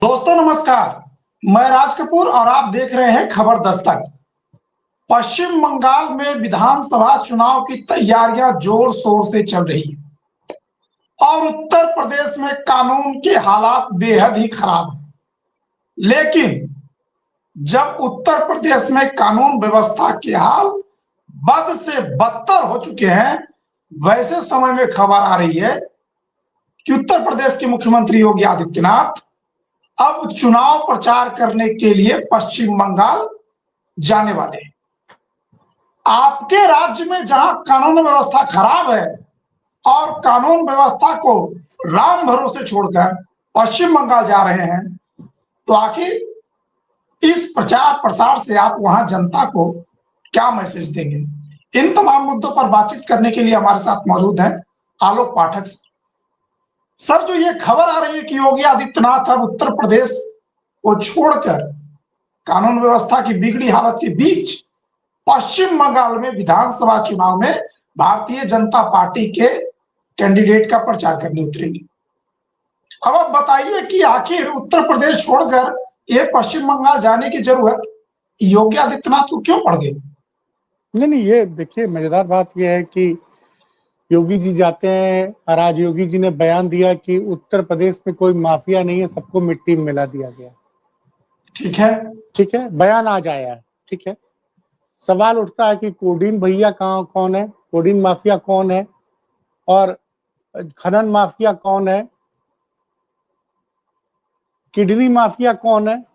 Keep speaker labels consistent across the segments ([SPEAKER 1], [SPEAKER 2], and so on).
[SPEAKER 1] दोस्तों नमस्कार। मैं राज कपूर और आप देख रहे हैं खबर दस्तक। पश्चिम बंगाल में विधानसभा चुनाव की तैयारियां जोर शोर से चल रही है और उत्तर प्रदेश में कानून के हालात बेहद ही खराब हैं। लेकिन जब उत्तर प्रदेश में कानून व्यवस्था के हाल बद से बदतर हो चुके हैं, वैसे समय में खबर आ रही है कि उत्तर प्रदेश के मुख्यमंत्री योगी आदित्यनाथ अब चुनाव प्रचार करने के लिए पश्चिम बंगाल जाने वाले हैं। आपके राज्य में जहां कानून व्यवस्था खराब है और कानून व्यवस्था को राम भरोसे छोड़कर पश्चिम बंगाल जा रहे हैं, तो आखिर इस प्रचार प्रसार से आप वहां जनता को क्या मैसेज देंगे? इन तमाम मुद्दों पर बातचीत करने के लिए हमारे साथ मौजूद हैं आलोक पाठक सर। जो ये खबर आ रही है कि योगी आदित्यनाथ अब उत्तर प्रदेश को छोड़कर कानून व्यवस्था की बिगड़ी हालत के बीच पश्चिम बंगाल में विधानसभा चुनाव में भारतीय जनता पार्टी के कैंडिडेट का प्रचार करने उतरेंगे। अब आप बताइए कि आखिर उत्तर प्रदेश छोड़कर ये पश्चिम बंगाल जाने की जरूरत योगी आदित्यनाथ को क्यों पड़ गई?
[SPEAKER 2] नहीं, ये देखिए, मजेदार बात यह है कि योगी जी जाते हैं और आज योगी जी ने बयान दिया कि उत्तर प्रदेश में कोई माफिया नहीं है, सबको मिट्टी में मिला दिया गया। ठीक है, बयान आज आया है। ठीक है, सवाल उठता है कि कोडीन भैया कौन है, कोडीन माफिया कौन है और खनन माफिया कौन है, किडनी माफिया कौन है,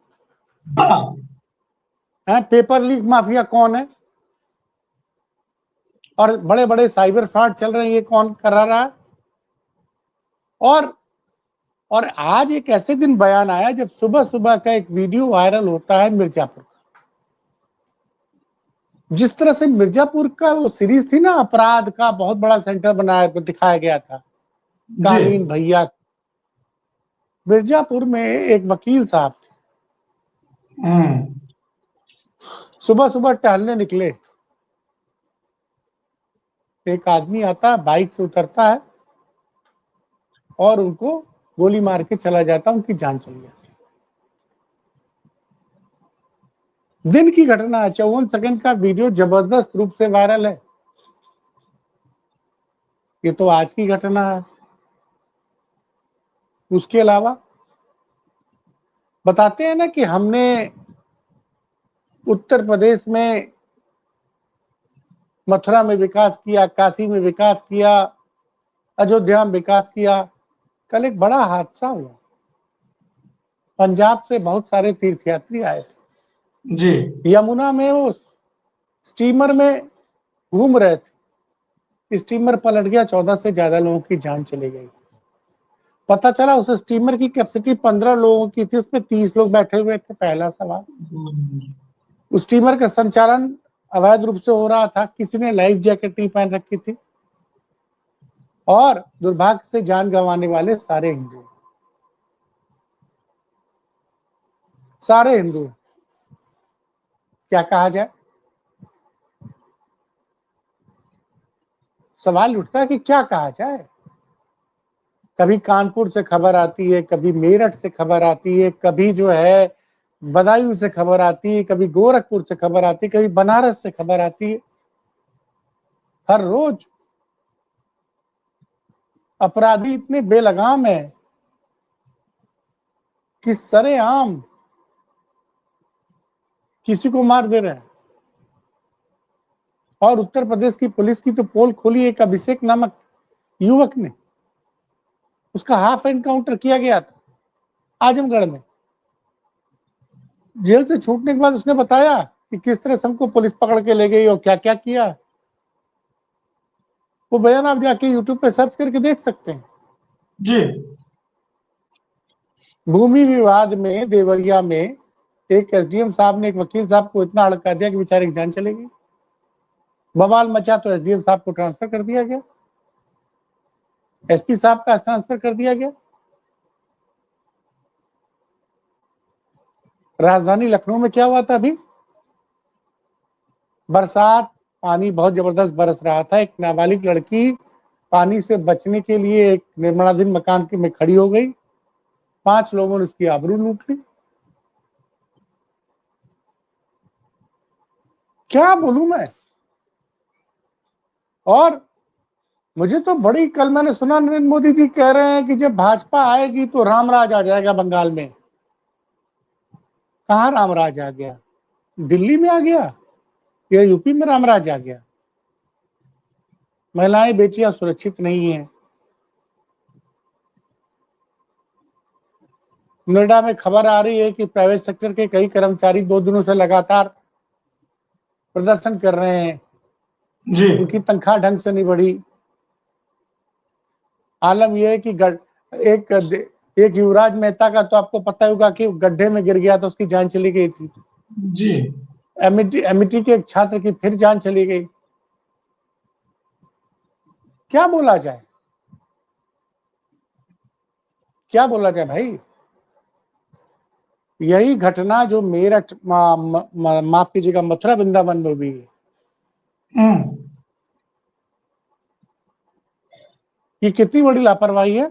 [SPEAKER 2] पेपर लीक माफिया कौन है और बड़े बड़े साइबर फ्रॉड चल रहे हैं, ये कौन करा रहा है। और आज एक ऐसे दिन बयान आया जब सुबह सुबह का एक वीडियो वायरल होता है मिर्जापुर का। जिस तरह से मिर्जापुर का वो सीरीज थी ना, अपराध का बहुत बड़ा सेंटर बनाया दिखाया गया था, कालीन भैया। मिर्जापुर में एक वकील साहब थे, सुबह सुबह टहलने निकले, एक आदमी आता है, बाइक से उतरता है और उनको गोली मार के चला जाता, उनकी जान चली जाती। दिन की घटना है, 54 सेकंड का वीडियो जबरदस्त रूप से वायरल है। ये तो आज की घटना है। उसके अलावा बताते हैं ना कि हमने उत्तर प्रदेश में मथुरा में विकास किया, काशी में विकास किया, अयोध्या में विकास किया। कल एक बड़ा हादसा हुआ, पंजाब से बहुत सारे तीर्थयात्री आए थे जी, यमुना में वो स्टीमर में घूम रहे थे, स्टीमर पलट गया, 14 से ज्यादा लोगों की जान चली गई। पता चला उस स्टीमर की कैपेसिटी 15 लोगों की थी, उसमें 30 लोग बैठे हुए थे। पहला सवाल, उस स्टीमर का संचालन अवैध रूप से हो रहा था, किसी ने लाइफ जैकेट नहीं पहन रखी थी और दुर्भाग्य से जान गंवाने वाले सारे हिंदू, क्या कहा जाए। सवाल उठता है कि क्या कहा जाए। कभी कानपुर से खबर आती है, कभी मेरठ से खबर आती है, कभी जो है बदायूं से खबर आती है, कभी गोरखपुर से खबर आती है, कभी बनारस से खबर आती है। हर रोज अपराधी इतने बेलगाम है कि सरेआम किसी को मार दे रहे हैं। और उत्तर प्रदेश की पुलिस की तो पोल खोली, एक अभिषेक नामक युवक ने, उसका हाफ एनकाउंटर किया गया था आजमगढ़ में। जेल से छूटने के बाद उसने बताया कि किस तरह से हमको पुलिस पकड़ के ले गई और क्या क्या किया। वो बयान आप जाके यूट्यूब पे सर्च करके देख सकते हैं
[SPEAKER 1] जी।
[SPEAKER 2] भूमि विवाद में देवरिया में एक एसडीएम साहब ने एक वकील साहब को इतना हड़का दिया कि बेचारे की जान चली गई। बवाल मचा तो एसडीएम साहब को ट्रांसफर कर दिया गया, एसपी साहब का ट्रांसफर कर दिया गया। राजधानी लखनऊ में क्या हुआ था अभी, बरसात, पानी बहुत जबरदस्त बरस रहा था। एक नाबालिग लड़की पानी से बचने के लिए एक निर्माणाधीन मकान में खड़ी हो गई, 5 लोगों ने इसकी आबरू लूट ली। क्या बोलूं मैं। और मुझे तो बड़ी, कल मैंने सुना नरेंद्र मोदी जी कह रहे हैं कि जब भाजपा आएगी तो रामराज आ जाएगा बंगाल में। कहां रामराज आ गया? दिल्ली में आ गया या यूपी में रामराज आ गया? महिलाएं बेटियां सुरक्षित नहीं है। नोएडा में खबर आ रही है कि प्राइवेट सेक्टर के कई कर्मचारी 2 दिनों से लगातार प्रदर्शन कर रहे हैं
[SPEAKER 1] जी।
[SPEAKER 2] उनकी तनख्वाह ढंग से नहीं बढ़ी। आलम यह है कि एक युवराज मेहता का तो आपको पता होगा कि गड्ढे में गिर गया तो उसकी जान चली गई थी।
[SPEAKER 1] जी।
[SPEAKER 2] एमईटी के एक छात्र की फिर जान चली गई। क्या बोला जाए, क्या बोला जाए भाई। यही घटना जो मेरठ, माफ कीजिएगा, मथुरा वृंदावन में भी है, ये कितनी बड़ी लापरवाही है।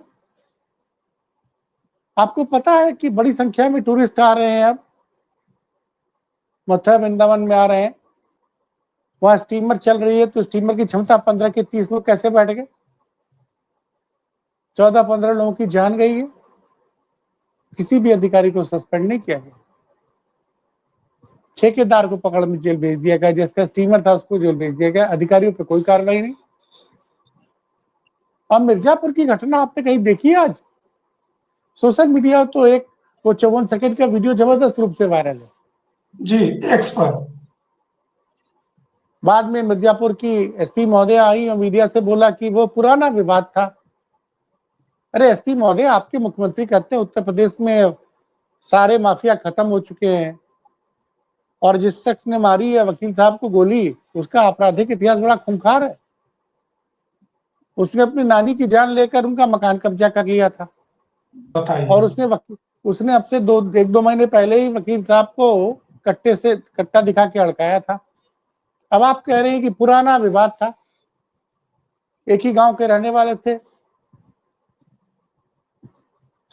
[SPEAKER 2] आपको पता है कि बड़ी संख्या में टूरिस्ट आ रहे हैं, अब मथुरा वृंदावन में आ रहे हैं। वहां स्टीमर चल रही है तो स्टीमर की क्षमता 15 के 30 लोग कैसे बैठ गए? 14-15 लोगों की जान गई है। किसी भी अधिकारी को सस्पेंड नहीं किया गया। ठेकेदार को पकड़ में जेल भेज दिया गया, जिसका स्टीमर था उसको जेल भेज दिया गया। अधिकारियों पे कोई कार्रवाई नहीं। अब मिर्जापुर की घटना आपने कहीं देखी है? आज सोशल मीडिया तो एक वो 54 सेकंड का वीडियो जबरदस्त रूप से वायरल है
[SPEAKER 1] जी, एक्स पर।
[SPEAKER 2] बाद में मिर्जापुर की एसपी महोदय आई और मीडिया से बोला कि वो पुराना विवाद था। अरे एसपी महोदय, आपके मुख्यमंत्री कहते हैं उत्तर प्रदेश में सारे माफिया खत्म हो चुके हैं और जिस शख्स ने मारी है वकील साहब को गोली, उसका आपराधिक इतिहास बड़ा खूंखार है। उसने अपनी नानी की जान लेकर उनका मकान कब्जा कर लिया था।
[SPEAKER 1] बताइए।
[SPEAKER 2] और उसने अब से 1-2 महीने पहले ही वकील साहब को कट्टा दिखा के अड़काया था। अब आप कह रहे हैं कि पुराना विवाद था, एक ही गांव के रहने वाले थे।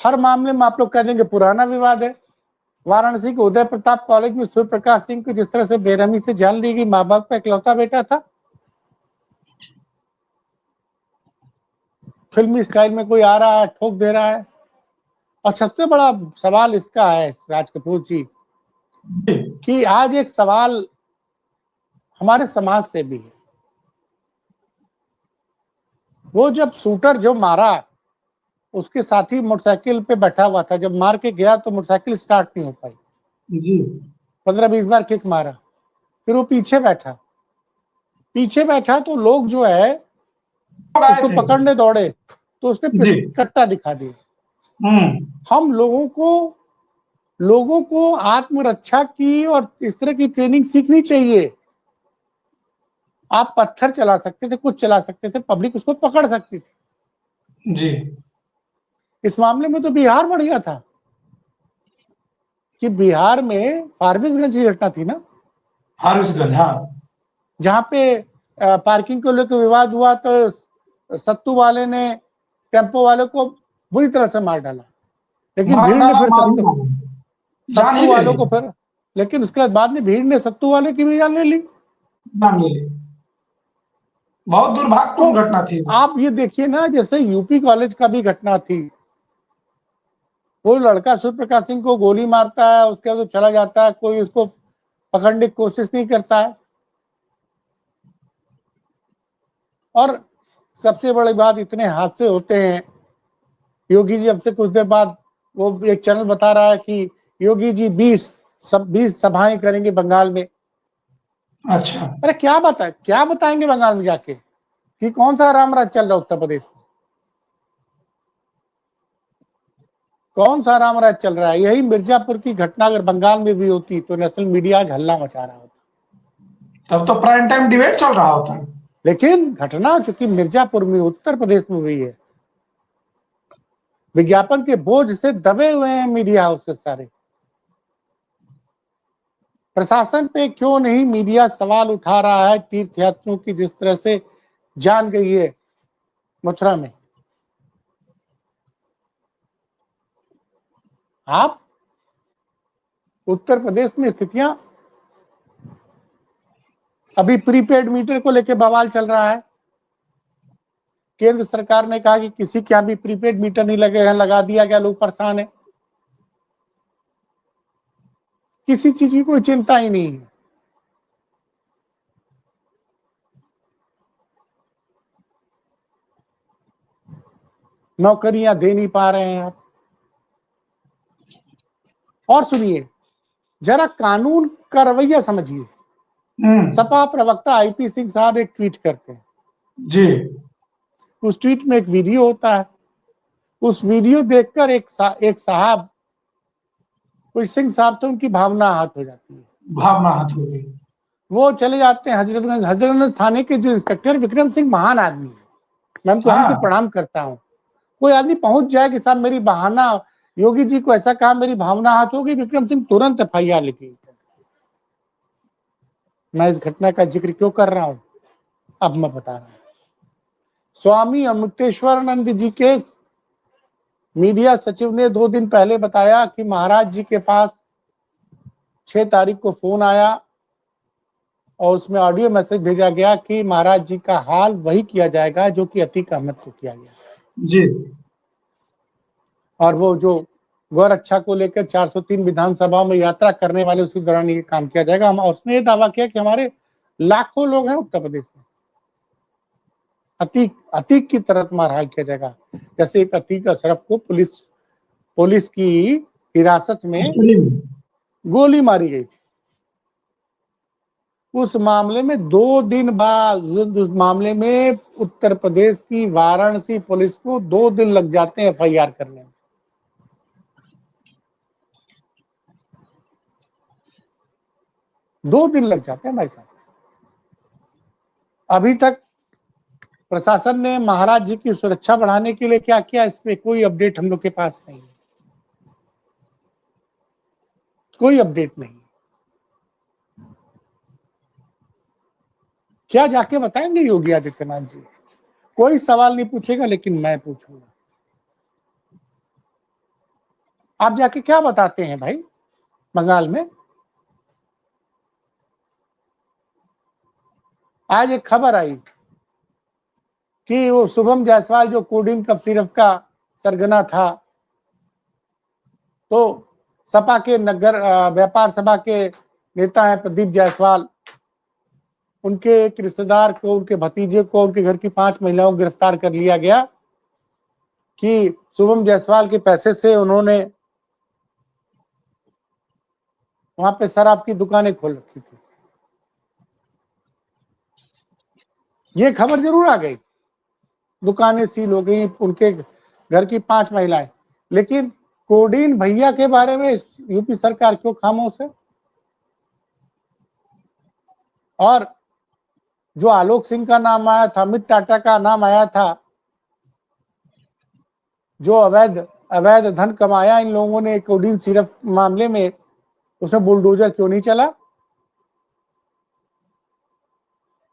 [SPEAKER 2] हर मामले में आप लोग कह देंगे पुराना विवाद है। वाराणसी के उदय प्रताप कॉलेज में सूर्य प्रकाश सिंह को जिस तरह से बेरहमी से जान ली गई, माँ बाप का इकलौता बेटा था। फिल्मी स्टाइल में कोई आ रहा है, ठोक दे रहा है। और सबसे बड़ा सवाल इसका है राज कपूर जी कि आज एक सवाल हमारे समाज से भी है। वो जब शूटर जो मारा उसके साथी मोटरसाइकिल पे बैठा हुआ था, जब मार के गया तो मोटरसाइकिल स्टार्ट नहीं हो पाई
[SPEAKER 1] जी।
[SPEAKER 2] 15-20 बार किक मारा। फिर वो पीछे बैठा तो लोग जो है उसको पकड़ने दौड़े तो उसने कट्टा दिखा दिया। हम लोगों को आत्मरक्षा की और इस तरह की ट्रेनिंग सीखनी चाहिए। आप पत्थर चला सकते थे, कुछ चला सकते थे, पब्लिक उसको पकड़ सकती थी।
[SPEAKER 1] जी।
[SPEAKER 2] इस मामले में तो बिहार बढ़िया था कि बिहार में फारबिसगंज की घटना थी ना,
[SPEAKER 1] फारबिसगंज, हाँ,
[SPEAKER 2] जहां पे पार्किंग को लेकर विवाद हुआ तो सत्तू वाले ने टेम्पो वाले को बुरी तरह से मार डाला। लेकिन भीड़ ने फिर सत्तू वालों को फिर, लेकिन उसके बाद में भीड़ ने सत्तू वाले की भी जान ले ली।
[SPEAKER 1] बहुत दुर्भाग्यपूर्ण घटना थी।
[SPEAKER 2] आप ये देखिए ना, जैसे यूपी कॉलेज का भी घटना थी। वो लड़का सूर्य प्रकाश सिंह को गोली मारता है, उसके बाद चला जाता है, कोई उसको पकड़ने की कोशिश नहीं करता है। और सबसे बड़ी बात, इतने हादसे होते हैं। योगी जी अब से कुछ देर बाद वो एक चैनल बता रहा है कि योगी जी 20 सभाएं करेंगे बंगाल में।
[SPEAKER 1] अच्छा।
[SPEAKER 2] अरे क्या बताएंगे बंगाल में जाके कि कौन सा रामराज चल रहा है उत्तर प्रदेश में? कौन सा रामराज चल रहा है? यही मिर्जापुर की घटना अगर बंगाल में भी होती तो नेशनल मीडिया आज हल्ला मचा रहा होता,
[SPEAKER 1] तब तो प्राइम टाइम डिबेट चल रहा होता।
[SPEAKER 2] लेकिन घटना चूंकि मिर्जापुर में उत्तर प्रदेश में हुई है, विज्ञापन के बोझ से दबे हुए हैं मीडिया हाउसेस सारे। प्रशासन पे क्यों नहीं मीडिया सवाल उठा रहा है तीर्थयात्रियों की जिस तरह से जान गई है मथुरा में? आप उत्तर प्रदेश में स्थितियां, अभी प्रीपेड मीटर को लेकर बवाल चल रहा है। केंद्र सरकार ने कहा कि किसी के यहां भी प्रीपेड मीटर नहीं लगेगा, लगा दिया गया, लोग परेशान है। किसी चीज की कोई चिंता ही नहीं है। नौकरियां दे नहीं पा रहे हैं आप। और सुनिए, जरा कानून का रवैया समझिए। सपा प्रवक्ता आईपी सिंह साहब एक ट्वीट करते हैं
[SPEAKER 1] जी।
[SPEAKER 2] उस ट्वीट में एक वीडियो होता है। उस वीडियो देखकर एक साहब, कोई सिंह साहब, तो उनकी भावना आहत हो जाती है।
[SPEAKER 1] भावना आहत हो गई।
[SPEAKER 2] वो चले जाते हैं हजरतगंज थाने के जो इंस्पेक्टर विक्रम सिंह महान आदमी है, मैं उनको हमसे प्रणाम करता हूँ। कोई आदमी पहुंच जाए कि साहब मेरी बहाना, योगी जी को ऐसा कहा, मेरी भावना आहत होगी, विक्रम सिंह तुरंत एफआईआर लिखी। मैं इस घटना का जिक्र क्यों कर रहा हूं, अब मैं बता रहा हूं। स्वामी अमृतेश्वरानंद जी के मीडिया सचिव ने 2 दिन पहले बताया कि महाराज जी के पास 6 तारीख को फोन आया और उसमें ऑडियो मैसेज भेजा गया कि महाराज जी का हाल वही किया जाएगा जो कि अतीक अहमद को किया गया
[SPEAKER 1] जी।
[SPEAKER 2] और वो जो गौरक्षा को लेकर 403 विधानसभा में यात्रा करने वाले, उसी दौरान ये काम किया जाएगा। हम, और उसने ये दावा किया कि हमारे लाखों लोग हैं उत्तर प्रदेश में, अतीक की तरफ मारहाल किया जाएगा। जैसे एक अतीक अशरफ को पुलिस की हिरासत में गोली मारी गई थी, उस मामले में 2 दिन बाद, उस मामले में उत्तर प्रदेश की वाराणसी पुलिस को 2 दिन लग जाते हैं एफआईआर करने में। दो दिन लग जाते हैं भाई साहब। अभी तक प्रशासन ने महाराज जी की सुरक्षा बढ़ाने के लिए क्या किया, इस पे कोई अपडेट हम लोग के पास नहीं है, कोई अपडेट नहीं। क्या जाके बताएंगे योगी आदित्यनाथ जी? कोई सवाल नहीं पूछेगा, लेकिन मैं पूछूंगा। आप जाके क्या बताते हैं भाई बंगाल में? आज एक खबर आई कि वो शुभम जायसवाल जो कोडीन कफ सिरप का सरगना था, तो सपा के नगर व्यापार सभा के नेता हैं प्रदीप जायसवाल, उनके एक रिश्तेदार को, उनके भतीजे को, उनके घर की 5 महिलाओं को गिरफ्तार कर लिया गया कि शुभम जायसवाल के पैसे से उन्होंने वहां पे शराब की दुकानें खोल रखी थी। ये खबर जरूर आ गई, दुकानें सील हो गई, उनके घर की 5 महिलाएं। लेकिन कोडीन भैया के बारे में यूपी सरकार क्यों खामोश है? और जो आलोक सिंह का नाम आया था, अमित टाटा का नाम आया था, जो अवैध धन कमाया इन लोगों ने कोडीन सिरप मामले में, उसमें बुलडोजर क्यों नहीं चला?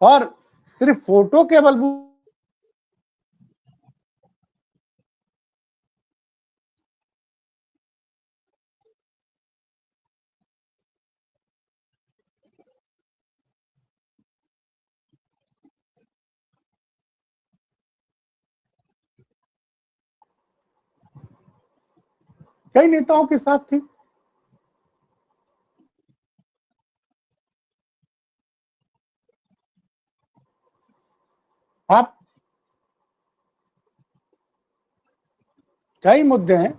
[SPEAKER 2] और सिर्फ फोटो के बलबूते कई नेताओं के साथ थी। आप कई मुद्दे हैं,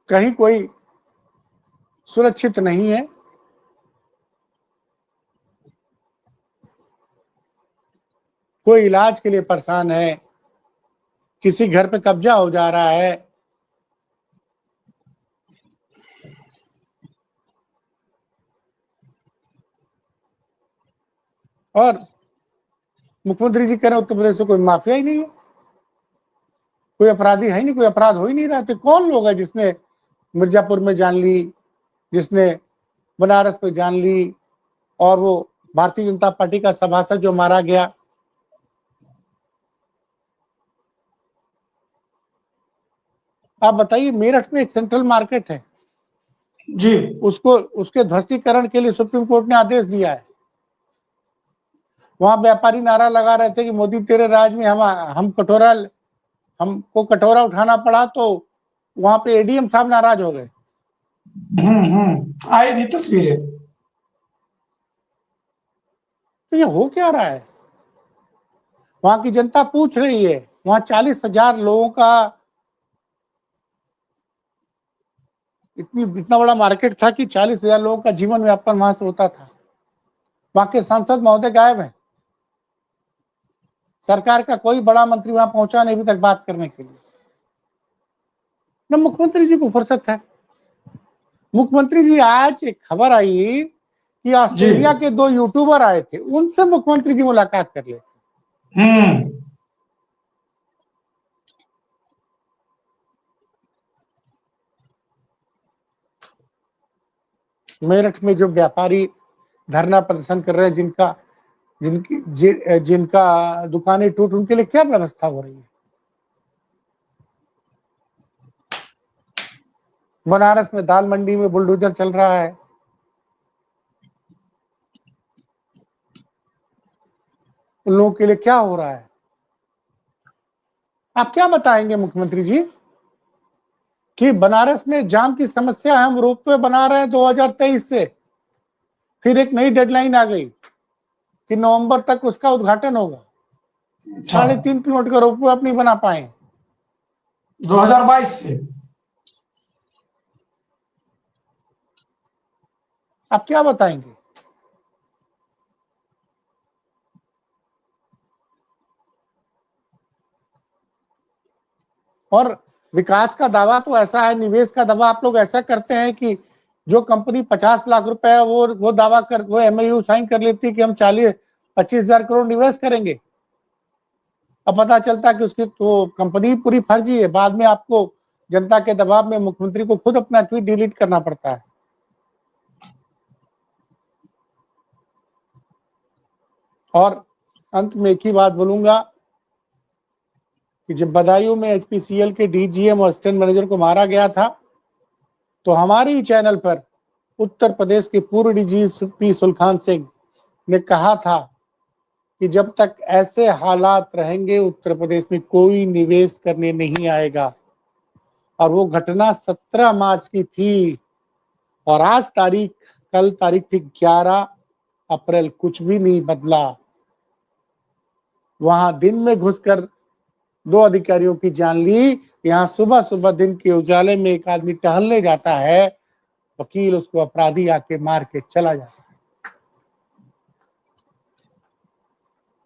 [SPEAKER 2] कहीं कोई सुरक्षित नहीं है। कोई इलाज के लिए परेशान है, किसी घर पे कब्जा हो जा रहा है, और मुख्यमंत्री जी कह रहे उत्तर प्रदेश से कोई माफिया ही नहीं है, कोई अपराधी है नहीं, कोई अपराध हो ही नहीं रहा। तो कौन लोग है जिसने मिर्जापुर में जान ली, जिसने बनारस में जान ली, और वो भारतीय जनता पार्टी का सभासद जो मारा गया, आप बताइए, मेरठ में एक सेंट्रल मार्केट है
[SPEAKER 1] जी,
[SPEAKER 2] उसके ध्वस्तीकरण के लिए सुप्रीम कोर्ट ने आदेश दिया है। वहां व्यापारी नारा लगा रहे थे कि मोदी तेरे राज में हमको कटोरा उठाना पड़ा, तो वहां पे एडीएम साहब नाराज हो गए।
[SPEAKER 1] आई थी तस्वीरें।
[SPEAKER 2] तो ये हो क्या रहा है? वहां की जनता पूछ रही है। वहां 40,000 लोगों का इतना बड़ा मार्केट था कि 40,000 लोगों का जीवन यापन वहां से होता था। वहां के सांसद महोदय गायब हैं। सरकार का कोई बड़ा मंत्री वहां पहुंचा नहीं अभी तक बात करने के लिए। न मुख्यमंत्री जी को फुर्सत है। मुख्यमंत्री जी, आज एक खबर आई कि ऑस्ट्रेलिया के 2 यूट्यूबर आए थे, उनसे मुख्यमंत्री जी मुलाकात कर ले। मेरठ में जो व्यापारी धरना प्रदर्शन कर रहे हैं, जिनका दुकानें टूट, उनके लिए क्या व्यवस्था हो रही है? बनारस में दाल मंडी में बुलडोजर चल रहा है। उन लोगों के लिए क्या हो रहा है? आप क्या बताएंगे मुख्यमंत्री जी कि बनारस में जाम की समस्या है, हम रोपवे बना रहे हैं 2023 से, फिर एक नई डेडलाइन आ गई कि नवंबर तक उसका उद्घाटन होगा। 3.5 किलोमीटर का रोपवे आप नहीं बना पाए
[SPEAKER 1] 2022 से।
[SPEAKER 2] आप क्या बताएंगे? और विकास का दावा तो ऐसा है, निवेश का दावा आप लोग ऐसा करते हैं कि जो कंपनी 50 लाख रुपए है वो दावा कर, वो एमओयू साइन कर लेती है कि हम 25,000 करोड़ निवेश करेंगे। अब पता चलता है कि उसकी तो कंपनी पूरी फर्जी है। बाद में आपको जनता के दबाव में मुख्यमंत्री को खुद अपना ट्वीट डिलीट करना पड़ता है। और अंत में एक ही बात बोलूंगा कि जब बदायूं में एचपीसीएल के डीजीएम और असिस्टेंट मैनेजर को मारा गया था, तो हमारे ही चैनल पर उत्तर प्रदेश के पूर्व डीजीपी सुलखान सिंह ने कहा था कि जब तक ऐसे हालात रहेंगे उत्तर प्रदेश में कोई निवेश करने नहीं आएगा। और वो घटना 17 मार्च की थी और आज कल तारीख थी 11 अप्रैल, कुछ भी नहीं बदला। वहां दिन में घुसकर 2 अधिकारियों की जान ली। यहाँ सुबह सुबह दिन के उजाले में एक आदमी टहलने जाता है, वकील उसको अपराधी आके मार के चला जाता है।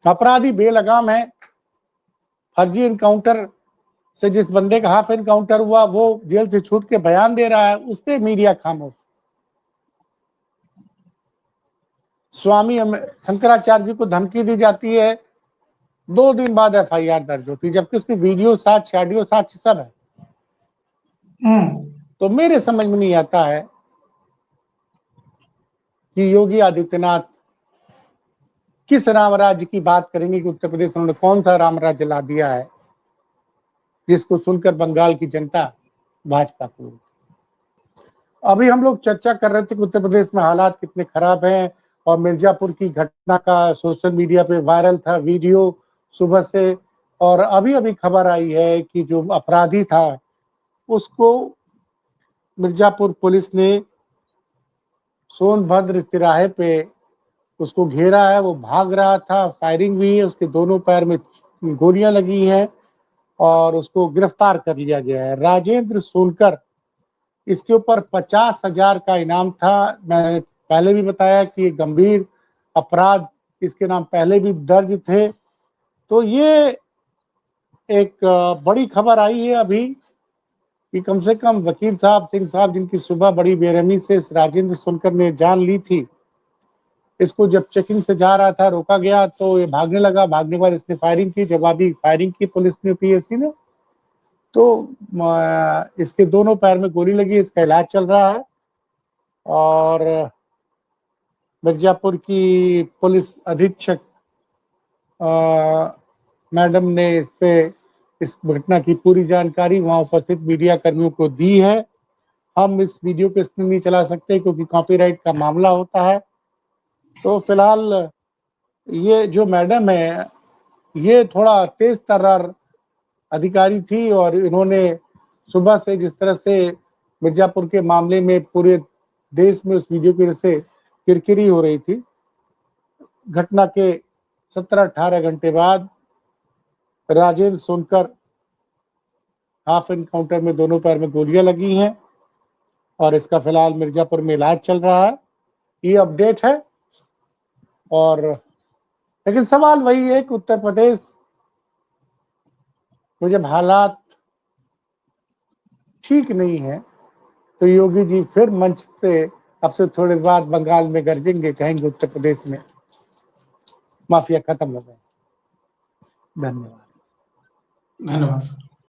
[SPEAKER 2] अपराधी बेलगाम है। फर्जी इनकाउंटर से जिस बंदे का हाफ इनकाउंटर हुआ वो जेल से छूट के बयान दे रहा है, उस पर मीडिया खामोश। स्वामी शंकराचार्य जी को धमकी दी जाती है, 2 दिन बाद एफआईआर दर्ज होती है, जबकि उसकी वीडियो साक्ष्य, ऑडियो साक्ष्य सब है। तो मेरे समझ में नहीं आता है कि योगी आदित्यनाथ किस राम राज्य की बात करेंगे कि उत्तर प्रदेश में उन्होंने कौन सा राम राज्य ला दिया है जिसको सुनकर बंगाल की जनता भाजपा को। अभी हम लोग चर्चा कर रहे थे कि उत्तर प्रदेश में हालात कितने खराब हैं, और मिर्जापुर की घटना का सोशल मीडिया पे वायरल था वीडियो सुबह से। और अभी अभी खबर आई है कि जो अपराधी था उसको मिर्जापुर पुलिस ने सोनभद्र तिराहे पे उसको घेरा है, वो भाग रहा था, फायरिंग हुई है, उसके दोनों पैर में गोलियां लगी हैं और उसको गिरफ्तार कर लिया गया है। राजेंद्र सोनकर, इसके ऊपर 50,000 का इनाम था। मैंने पहले भी बताया कि गंभीर अपराध इसके नाम पहले भी दर्ज थे। तो ये एक बड़ी खबर आई है अभी कि कम से कम वकील साहब, सिंह साहब, जिनकी सुबह बड़ी बेरहमी से इस राजेंद्र सोनकर ने जान ली थी, इसको जब चेकिंग से जा रहा था रोका गया तो ये भागने लगा। भागने के बाद इसने फायरिंग की, जवाबी फायरिंग की पुलिस ने, पीएससी ने। तो इसके दोनों पैर में गोली लगी, इसका इलाज चल रहा है। और मिर्जापुर की पुलिस अधीक्षक मैडम ने इस पे इस घटना की पूरी जानकारी वहां उपस्थित मीडिया कर्मियों को दी है। हम इस वीडियो को इसलिए नहीं चला सकते क्योंकि कॉपीराइट का मामला होता है। तो फिलहाल ये जो मैडम है ये थोड़ा तेज तर्रार अधिकारी थी और इन्होंने सुबह से जिस तरह से मिर्जापुर के मामले में पूरे देश में उस वीडियो की वजह से किरकिरी हो रही थी, घटना के 17-18 घंटे बाद राजेंद्र सोनकर हाफ एनकाउंटर में दोनों पैर में गोलियां लगी हैं और इसका फिलहाल मिर्जापुर में इलाज चल रहा है। ये अपडेट है। और लेकिन सवाल वही है कि उत्तर प्रदेश में जब हालात ठीक नहीं है तो योगी जी फिर मंच पे अब से थोड़ी बाद बंगाल में गरजेंगे, कहेंगे उत्तर प्रदेश में माफिया खत्म हो गए। धन्यवाद।
[SPEAKER 1] धन्यवाद।